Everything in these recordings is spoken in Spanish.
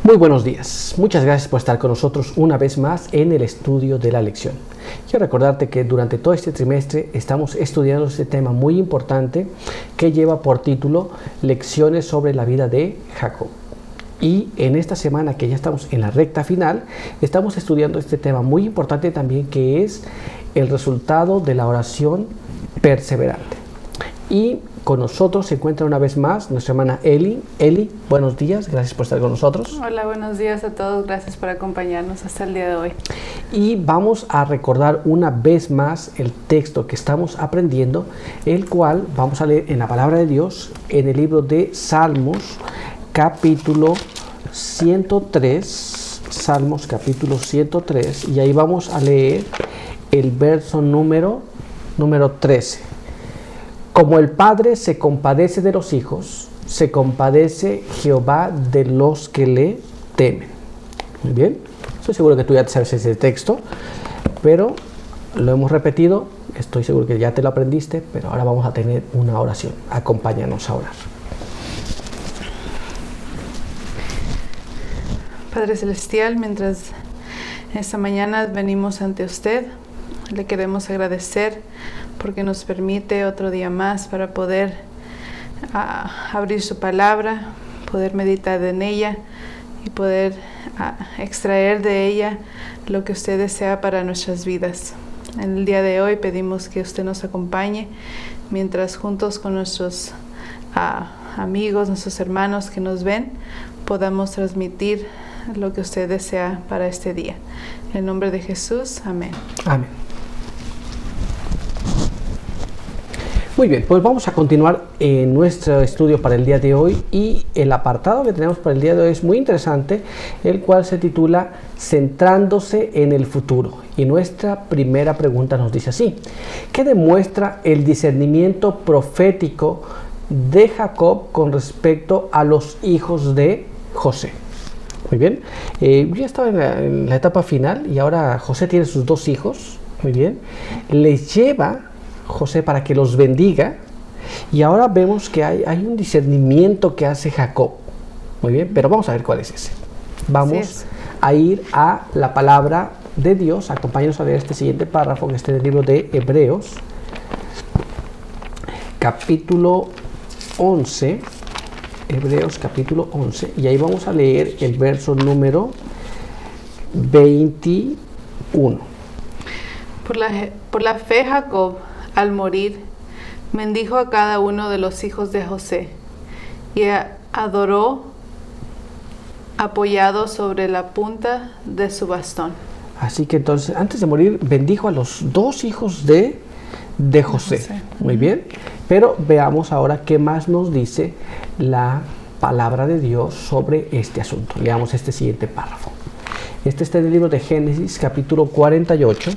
Muy buenos días, muchas gracias por estar con nosotros una vez más en el estudio de la lección. Quiero recordarte que durante todo este trimestre estamos estudiando este tema muy importante que lleva por título Lecciones sobre la vida de Jacob. Y en esta semana que ya estamos en la recta final, estamos estudiando este tema muy importante también, que es el resultado de la oración perseverante. Y con nosotros se encuentra una vez más nuestra hermana Eli. Eli, buenos días, gracias por estar con nosotros. Hola, buenos días a todos, gracias por acompañarnos hasta el día de hoy. Y vamos a recordar una vez más el texto que estamos aprendiendo, el cual vamos a leer en la palabra de Dios, en el libro de Salmos, capítulo 103, Salmos capítulo 103, y ahí vamos a leer el verso número 13. Como el Padre se compadece de los hijos, se compadece Jehová de los que le temen. Muy bien, estoy seguro que tú ya te sabes ese texto, pero lo hemos repetido, estoy seguro que ya te lo aprendiste, pero ahora vamos a tener una oración. Acompáñanos a orar. Padre Celestial, mientras esta mañana venimos ante usted, le queremos agradecer porque nos permite otro día más para poder abrir su palabra, poder meditar en ella y poder extraer de ella lo que usted desea para nuestras vidas. En el día de hoy pedimos que usted nos acompañe mientras juntos con nuestros amigos, nuestros hermanos que nos ven, podamos transmitir lo que usted desea para este día. En el nombre de Jesús, amén. Amén. Muy bien, pues vamos a continuar en nuestro estudio para el día de hoy, y el apartado que tenemos para el día de hoy es muy interesante, el cual se titula Centrándose en el futuro. Y nuestra primera pregunta nos dice así: ¿qué demuestra el discernimiento profético de Jacob con respecto a los hijos de José? Muy bien, ya estaba en la etapa final y ahora José tiene sus dos hijos. Muy bien, les lleva José para que los bendiga, y ahora vemos que hay un discernimiento que hace Jacob. Muy bien, pero vamos a ver cuál es ese. Vamos a ir a la palabra de Dios. Acompáñanos a leer este siguiente párrafo que está en el libro de Hebreos, capítulo 11. Hebreos capítulo 11, y ahí vamos a leer el verso número 21. Por la fe Jacob, al morir, bendijo a cada uno de los hijos de José y adoró apoyado sobre la punta de su bastón. Así que entonces, antes de morir, bendijo a los dos hijos de José. Muy bien, pero veamos ahora qué más nos dice la palabra de Dios sobre este asunto. Leamos este siguiente párrafo. Este está en el libro de Génesis, capítulo 48.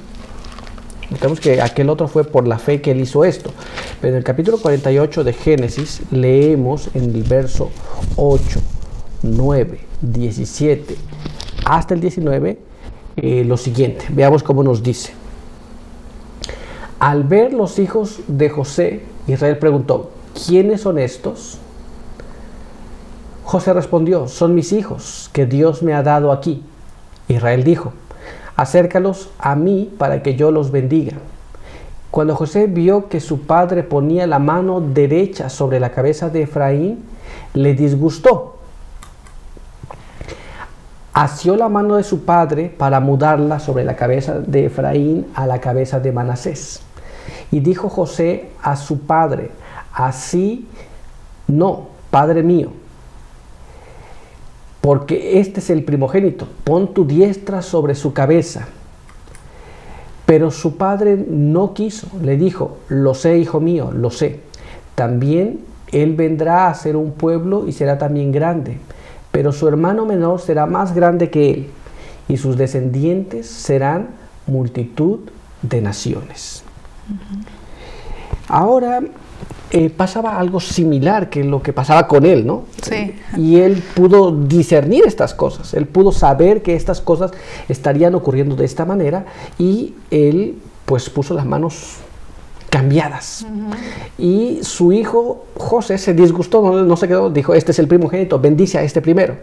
Notamos que aquel otro fue por la fe que él hizo esto, pero en el capítulo 48 de Génesis leemos en el verso 8, 9, 17 hasta el 19 lo siguiente. Veamos cómo nos dice. Al ver los hijos de José, Israel preguntó: ¿quiénes son estos? José respondió: son mis hijos que Dios me ha dado aquí. Israel dijo: acércalos a mí para que yo los bendiga. Cuando José vio que su padre ponía la mano derecha sobre la cabeza de Efraín, le disgustó. Asió la mano de su padre para mudarla sobre la cabeza de Efraín a la cabeza de Manasés. Y dijo José a su padre: así no, padre mío, porque este es el primogénito, pon tu diestra sobre su cabeza. Pero su padre no quiso, le dijo: lo sé, hijo mío, lo sé. También él vendrá a ser un pueblo y será también grande, pero su hermano menor será más grande que él, y sus descendientes serán multitud de naciones. Ahora pasaba algo similar que lo que pasaba con él, ¿no? Sí. Y él pudo discernir estas cosas, él pudo saber que estas cosas estarían ocurriendo de esta manera, y él pues puso las manos cambiadas. Y su hijo José se disgustó, no se quedó, dijo: este es el primogénito, bendice a este primero.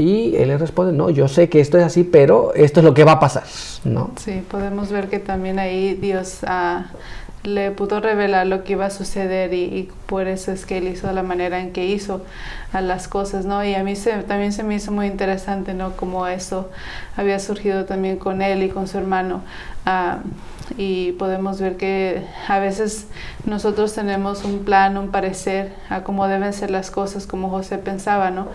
Y él le responde, no, yo sé que esto es así, pero esto es lo que va a pasar, ¿no? Sí, podemos ver que también ahí Dios le pudo revelar lo que iba a suceder y por eso es que él hizo la manera en que hizo las cosas, ¿no? Y a mí también se me hizo muy interesante, ¿no? Como eso había surgido también con él y con su hermano. Y podemos ver que a veces nosotros tenemos un plan, un parecer a cómo deben ser las cosas, como José pensaba, ¿no?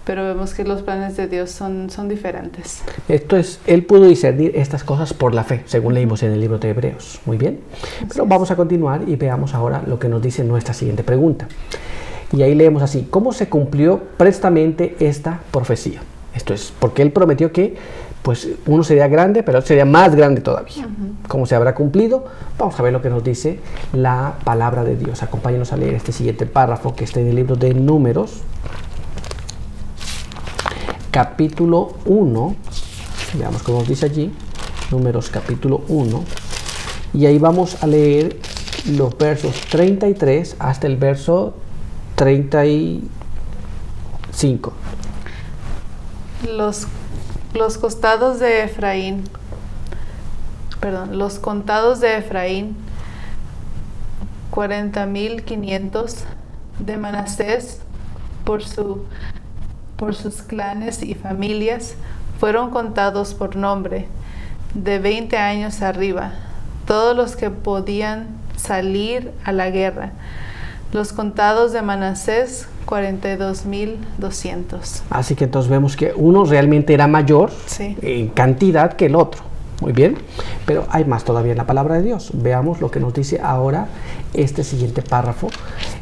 Pero vemos que los planes de Dios son diferentes. Esto es, él pudo discernir estas cosas por la fe, según leímos en el libro de Hebreos. Muy bien. Pero vamos a continuar y veamos ahora lo que nos dice nuestra siguiente pregunta. Y ahí leemos así: ¿cómo se cumplió prestamente esta profecía? Esto es, porque él prometió que pues uno sería grande, pero otro sería más grande todavía. ¿Cómo se habrá cumplido? Vamos a ver lo que nos dice la palabra de Dios. Acompáñenos a leer este siguiente párrafo que está en el libro de Números, capítulo 1. Veamos cómo nos dice allí. Números capítulo 1. Y ahí vamos a leer los versos 33 hasta el verso 35. Los contados de Efraín, 40,500 de Manasés por sus clanes y familias, fueron contados por nombre, de 20 años arriba, todos los que podían salir a la guerra. Los contados de Manasés, 42,200. Así que entonces vemos que uno realmente era mayor en cantidad que el otro. Muy bien, pero hay más todavía en la palabra de Dios. Veamos lo que nos dice ahora este siguiente párrafo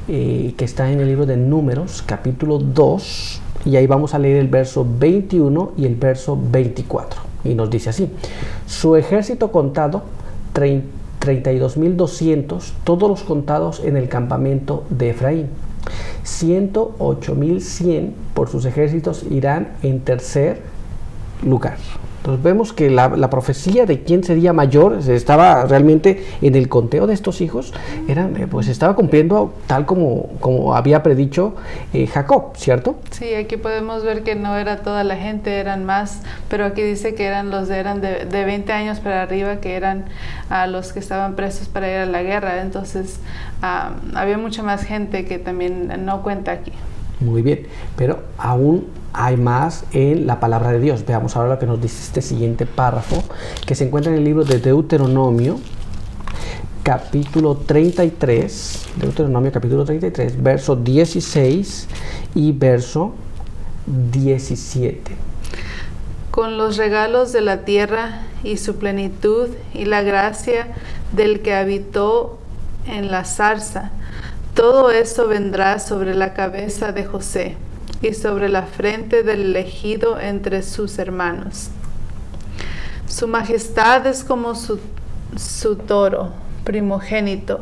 que está en el libro de Números, capítulo 2, y ahí vamos a leer el verso 21 y el verso 24. Y nos dice así: su ejército contado, 32,200, todos los contados en el campamento de Efraín. 108,100 por sus ejércitos irán en tercer lugar. Entonces vemos que la profecía de quién sería mayor estaba realmente en el conteo de estos hijos, pues estaba cumpliendo tal como había predicho Jacob, ¿cierto? Sí, aquí podemos ver que no era toda la gente, eran más, pero aquí dice que eran de 20 años para arriba, que eran los que estaban prestos para ir a la guerra. Entonces había mucha más gente que también no cuenta aquí. Muy bien, pero aún hay más en la palabra de Dios. Veamos ahora lo que nos dice este siguiente párrafo, que se encuentra en el libro de Deuteronomio, capítulo 33, verso 16 y verso 17. Con los regalos de la tierra y su plenitud y la gracia del que habitó en la zarza, todo esto vendrá sobre la cabeza de José y sobre la frente del elegido entre sus hermanos. Su majestad es como su toro primogénito,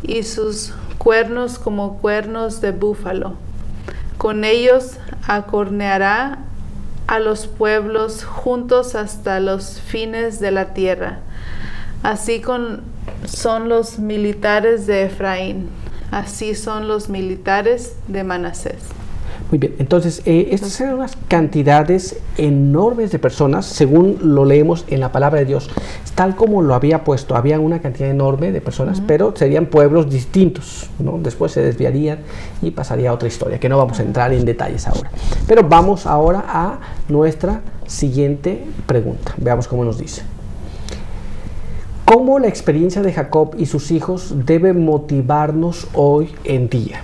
y sus cuernos como cuernos de búfalo. Con ellos acorneará a los pueblos juntos hasta los fines de la tierra. Así son los militares de Efraín, así son los militares de Manasés. Muy bien, entonces estas eran unas cantidades enormes de personas, según lo leemos en la palabra de Dios, tal como lo había puesto. Había una cantidad enorme de personas, pero serían pueblos distintos, ¿no? Después se desviarían y pasaría a otra historia, que no vamos a entrar en detalles ahora. Pero vamos ahora a nuestra siguiente pregunta. Veamos cómo nos dice. ¿Cómo la experiencia de Jacob y sus hijos debe motivarnos hoy en día?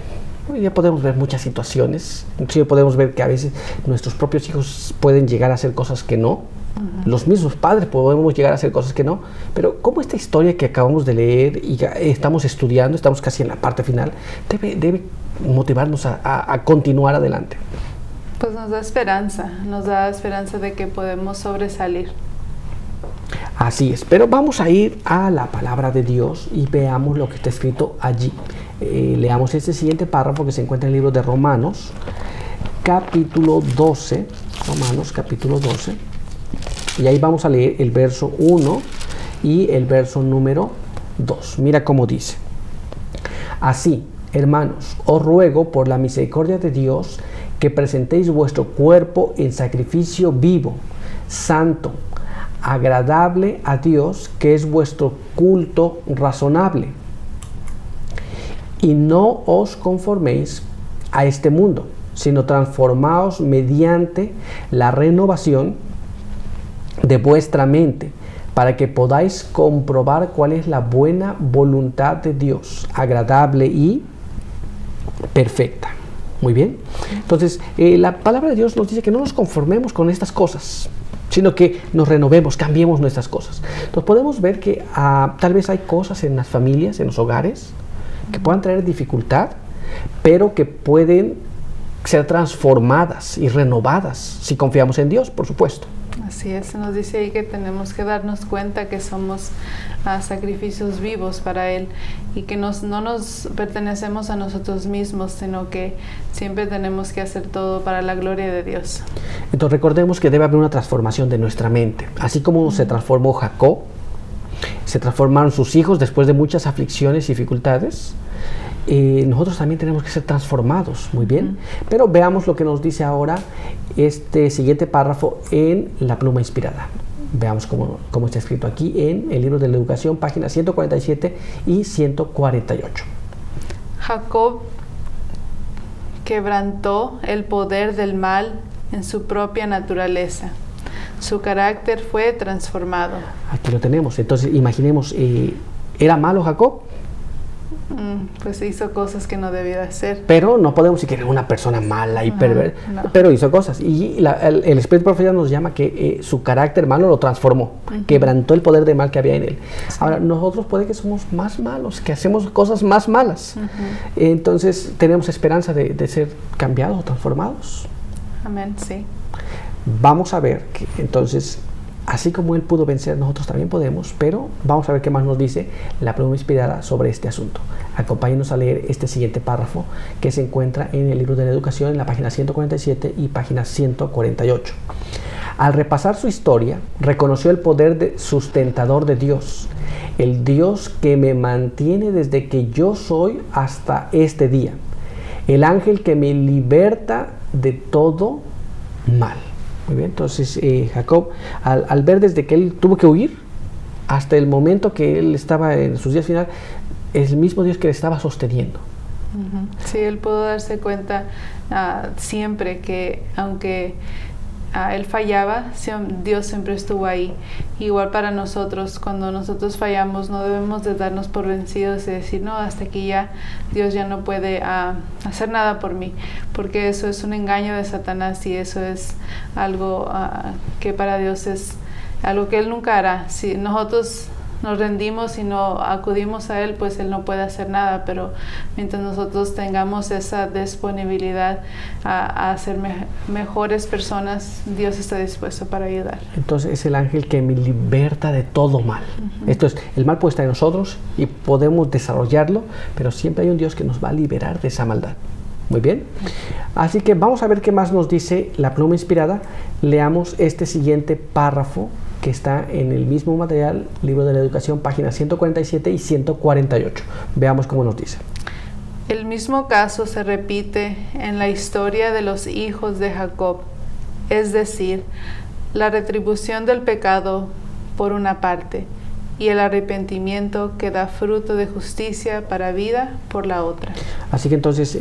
Hoy día podemos ver muchas situaciones, inclusive podemos ver que a veces nuestros propios hijos pueden llegar a hacer cosas que no, los mismos padres podemos llegar a hacer cosas que no, pero ¿cómo esta historia que acabamos de leer y estamos estudiando, estamos casi en la parte final, debe motivarnos a continuar adelante? Pues nos da esperanza de que podemos sobresalir. Así es, pero vamos a ir a la palabra de Dios y veamos lo que está escrito allí. Leamos este siguiente párrafo que se encuentra en el libro de Romanos, capítulo 12, y ahí vamos a leer el verso 1 y el verso número 2. Mira cómo dice: así, hermanos, os ruego por la misericordia de Dios que presentéis vuestro cuerpo en sacrificio vivo, santo, agradable a Dios, que es vuestro culto razonable. Y no os conforméis a este mundo, sino transformaos mediante la renovación de vuestra mente, para que podáis comprobar cuál es la buena voluntad de Dios, agradable y perfecta. Muy bien. Entonces, la palabra de Dios nos dice que no nos conformemos con estas cosas, sino que nos renovemos, cambiemos nuestras cosas. Entonces, podemos ver que tal vez hay cosas en las familias, en los hogares, que puedan traer dificultad, pero que pueden ser transformadas y renovadas si confiamos en Dios, por supuesto. Así es, nos dice ahí que tenemos que darnos cuenta que somos sacrificios vivos para Él y que no nos pertenecemos a nosotros mismos, sino que siempre tenemos que hacer todo para la gloria de Dios. Entonces recordemos que debe haber una transformación de nuestra mente, así como se transformó Jacob, se transformaron sus hijos después de muchas aflicciones y dificultades. Nosotros también tenemos que ser transformados, muy bien. Pero veamos lo que nos dice ahora este siguiente párrafo en la pluma inspirada. Veamos cómo está escrito aquí en el libro de la educación, páginas 147 y 148. Jacob quebrantó el poder del mal en su propia naturaleza. Su carácter fue transformado. Aquí lo tenemos. Entonces imaginemos, ¿era malo Jacob? Pues hizo cosas que no debía hacer. Pero no podemos decir que era una persona mala y perversa, no. Pero hizo cosas. Y el Espíritu Profeta nos llama que su carácter malo lo transformó, quebrantó el poder de mal que había en él. Sí. Ahora, nosotros puede que somos más malos, que hacemos cosas más malas. Entonces, tenemos esperanza de ser cambiados o transformados. Amén, sí. Vamos a ver que entonces, así como él pudo vencer, nosotros también podemos, pero vamos a ver qué más nos dice la pluma inspirada sobre este asunto. Acompáñenos a leer este siguiente párrafo que se encuentra en el libro de la educación en la página 147 y página 148. Al repasar su historia, reconoció el poder sustentador de Dios, el Dios que me mantiene desde que yo soy hasta este día, el ángel que me liberta de todo mal. Muy bien, entonces Jacob, al ver desde que él tuvo que huir hasta el momento que él estaba en sus días finales, es el mismo Dios que le estaba sosteniendo. Sí, él pudo darse cuenta siempre que aunque él fallaba, Dios siempre estuvo ahí. Igual para nosotros, cuando nosotros fallamos, no debemos de darnos por vencidos y decir, no, hasta aquí ya, Dios ya no puede hacer nada por mí, porque eso es un engaño de Satanás y eso es algo que para Dios es algo que Él nunca hará. Si nosotros nos rendimos y no acudimos a Él, pues Él no puede hacer nada, pero mientras nosotros tengamos esa disponibilidad a ser mejores personas, Dios está dispuesto para ayudar. Entonces es el ángel que me liberta de todo mal. Esto es, el mal puede estar en nosotros y podemos desarrollarlo, pero siempre hay un Dios que nos va a liberar de esa maldad. Muy bien. Así que vamos a ver qué más nos dice la pluma inspirada. Leamos este siguiente párrafo que está en el mismo material, libro de la educación, páginas 147 y 148. Veamos cómo nos dice. El mismo caso se repite en la historia de los hijos de Jacob, es decir, la retribución del pecado por una parte y el arrepentimiento que da fruto de justicia para vida por la otra. Así que entonces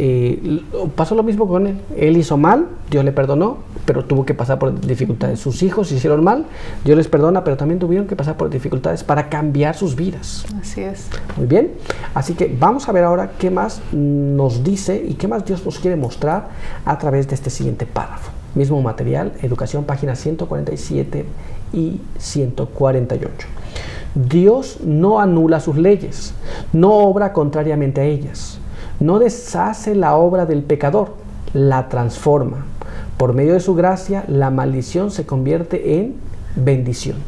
pasó lo mismo con él. Él hizo mal, Dios le perdonó, pero tuvo que pasar por dificultades. Sus hijos hicieron mal, Dios les perdona, pero también tuvieron que pasar por dificultades para cambiar sus vidas. Así es. Muy bien. Así que vamos a ver ahora qué más nos dice y qué más Dios nos quiere mostrar a través de este siguiente párrafo. Mismo material, educación, páginas 147 y 148. Dios no anula sus leyes, no obra contrariamente a ellas, no deshace la obra del pecador, la transforma. Por medio de su gracia, la maldición se convierte en bendición.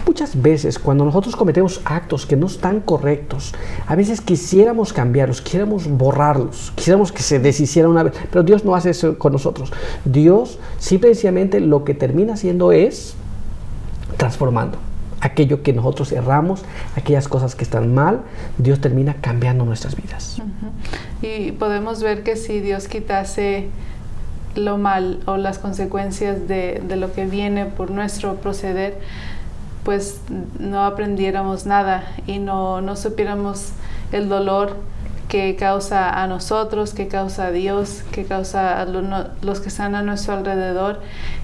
Muchas veces cuando nosotros cometemos actos que no están correctos, a veces quisiéramos cambiarlos, quisiéramos borrarlos, quisiéramos que se deshicieran una vez, pero Dios no hace eso con nosotros. Dios simple y sencillamente lo que termina haciendo es transformando. Aquello que nosotros erramos, aquellas cosas que están mal, Dios termina cambiando nuestras vidas. Y podemos ver que si Dios quitase lo mal o las consecuencias de lo que viene por nuestro proceder, pues no aprendiéramos nada y no supiéramos el dolor que causa a nosotros, que causa a Dios, que causa a los que están a nuestro alrededor.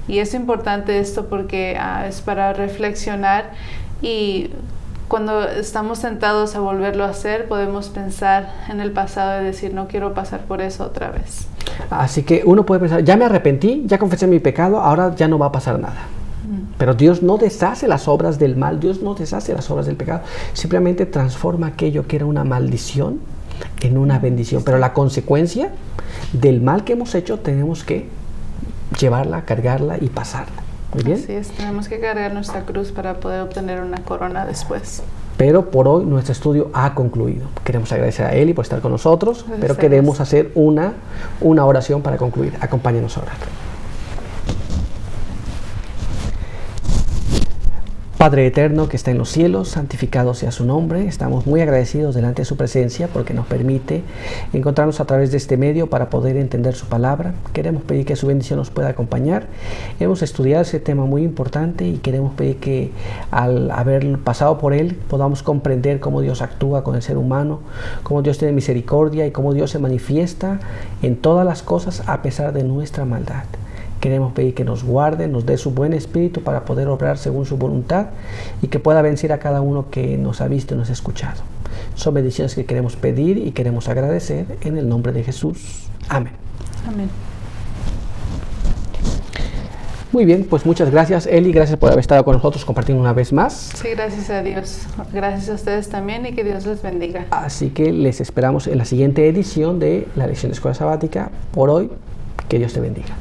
Y es importante esto porque es para reflexionar, y cuando estamos tentados a volverlo a hacer, podemos pensar en el pasado y decir, no quiero pasar por eso otra vez. Así que uno puede pensar, ya me arrepentí, ya confesé mi pecado, ahora ya no va a pasar nada. Pero Dios no deshace las obras del mal, Dios no deshace las obras del pecado, simplemente transforma aquello que era una maldición en una bendición. Pero la consecuencia del mal que hemos hecho tenemos que llevarla, cargarla y pasarla. Muy bien. Así es, tenemos que cargar nuestra cruz para poder obtener una corona después. Pero por hoy nuestro estudio ha concluido. Queremos agradecer a Eli por estar con nosotros, pero queremos hacer una oración para concluir. Acompáñenos a orar. Padre eterno que está en los cielos, santificado sea su nombre. Estamos muy agradecidos delante de su presencia porque nos permite encontrarnos a través de este medio para poder entender su palabra. Queremos pedir que su bendición nos pueda acompañar. Hemos estudiado ese tema muy importante y queremos pedir que al haber pasado por él podamos comprender cómo Dios actúa con el ser humano, cómo Dios tiene misericordia y cómo Dios se manifiesta en todas las cosas a pesar de nuestra maldad. Queremos pedir que nos guarde, nos dé su buen espíritu para poder obrar según su voluntad y que pueda vencer a cada uno que nos ha visto y nos ha escuchado. Son bendiciones que queremos pedir y queremos agradecer en el nombre de Jesús. Amén. Amén. Muy bien, pues muchas gracias, Eli. Gracias por haber estado con nosotros compartiendo una vez más. Sí, gracias a Dios. Gracias a ustedes también y que Dios les bendiga. Así que les esperamos en la siguiente edición de la lección de Escuela Sabática. Por hoy, que Dios te bendiga.